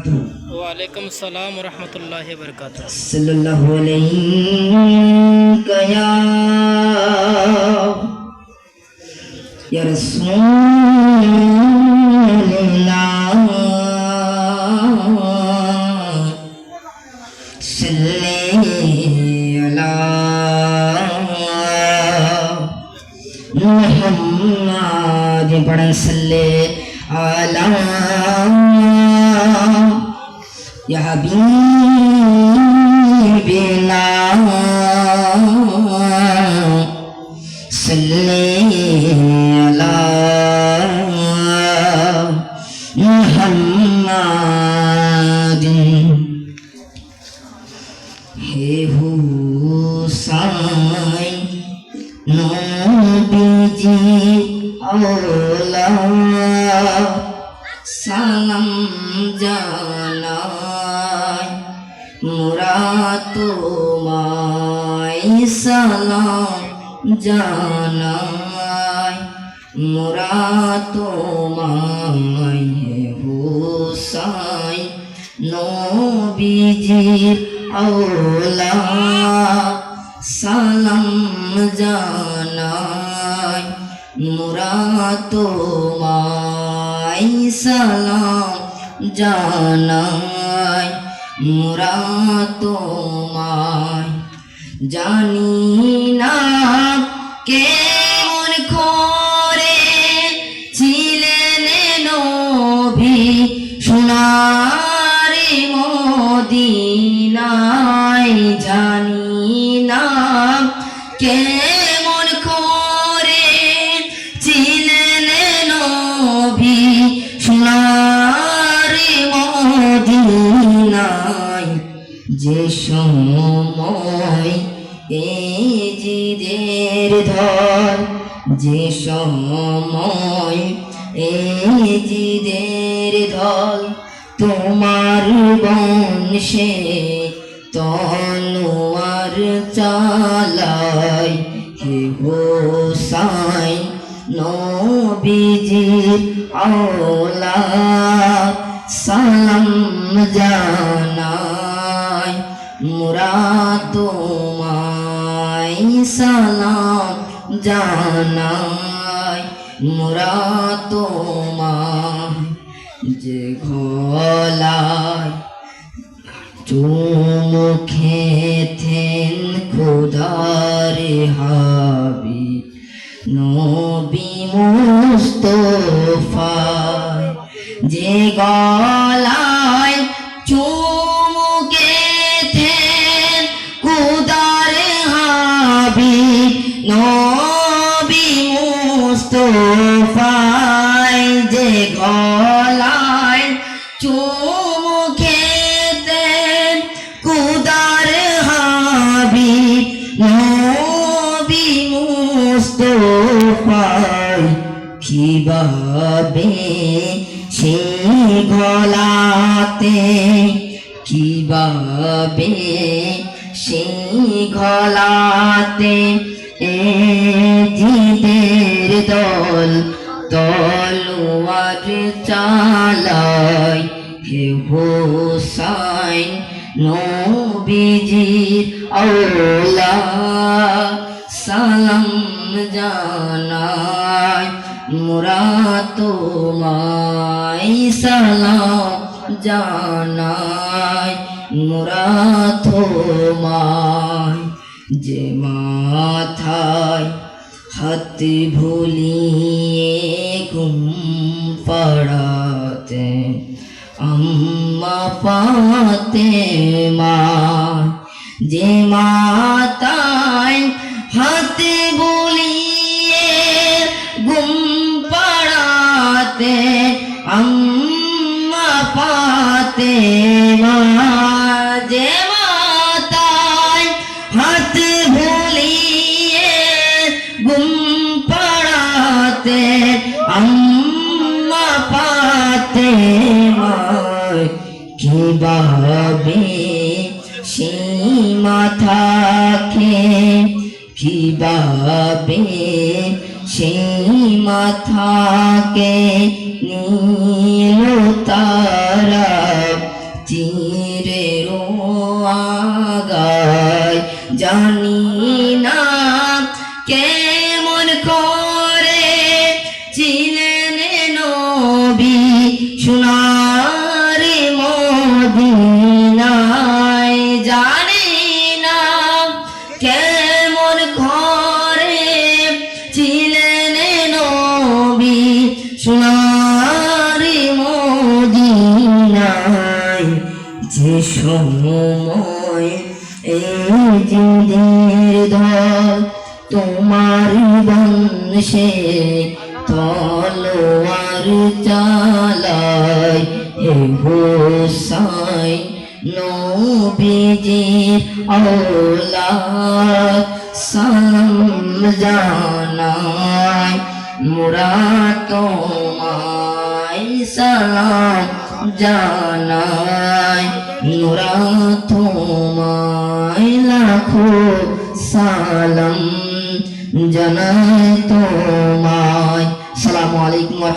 वबरकातुहू। वालेकुम सलाम व रहमतुल्लाहि व बरकातुहू। सल्लल्लाहु अलैहि या रसूलल्लाह सल्ली अला मुहम्मद पढ़न सल्ले अला या हबीबिना सल्ली अला मुहम्मद हे हुसैन नबीजी औलाद सालाम জানাই মোরা তোমায় সালাম জানাই মোরা তোমায় হে হুসাইন নবীজির औलाद সালাম জানাই মোরা তোমায় সালাম জানাই মোরা তোমায় জানি না কেমন করে ছিলেন নবী সোনার মদিনায় জানি না কেমন করে ছিলেন নবী সোনার মদিনায় যে সময় এই জিদের ধর যে সময় এই জিদের ধল তোমার বংশে তলোয়ার চালায় হে হোসাইন নবীজির औलाद সালাম জানাই মোরা তোমায় সালাম জানাই মোরা তোমায় যে গলায় চুমু খেতেন খোদার হাবিব নবী মুস্তাফা যে গলায় চুমু খেতেন খোদার হাবিব নবী মুস্তাফা যে গলায় চুমু খেতেন খোদার হাবিব নবী মুস্তাফা কিভাবে সেই গলাতে কিভাবে সেই গলাতে এ জিদের দল তলোয়ার চালায় হে হোসাইন নবীজির औलाद সালাম জানাই মোরা তোমায় সালাম জানাই মোরা তোমায় যে মাথায় হাত ভুলিয়ে ঘুম পড়াতে আম্মা ফাতেমা যে মাথায় হাত বুলিয়ে ঘুম পড়াতে আম্মা ফাতেমা যে মাথায় হাত বুলিয়ে ঘুম পড়াতে আম্মা ফাতেমা কিভাবে সেই মাথাকে কিভাবে সেই মাথাকে নীল তারা চিরের আগায় জানি না কেমন করে ছিলেন নবী সোনার মদিনায় জানি না কেমন করে ছিলেন নবী সোনার মদিনায় যে সময় এই জিদের ধর তোমার বংশে তলোয়ার চালায় হে হোসাইন নবীজির আওলাদ সালাম জানায় মোরা তোমায় সালাম জানায় মোরা তোমায় লাখো সালাম জানায় তোমায়। আসসালামু আলাইকুম।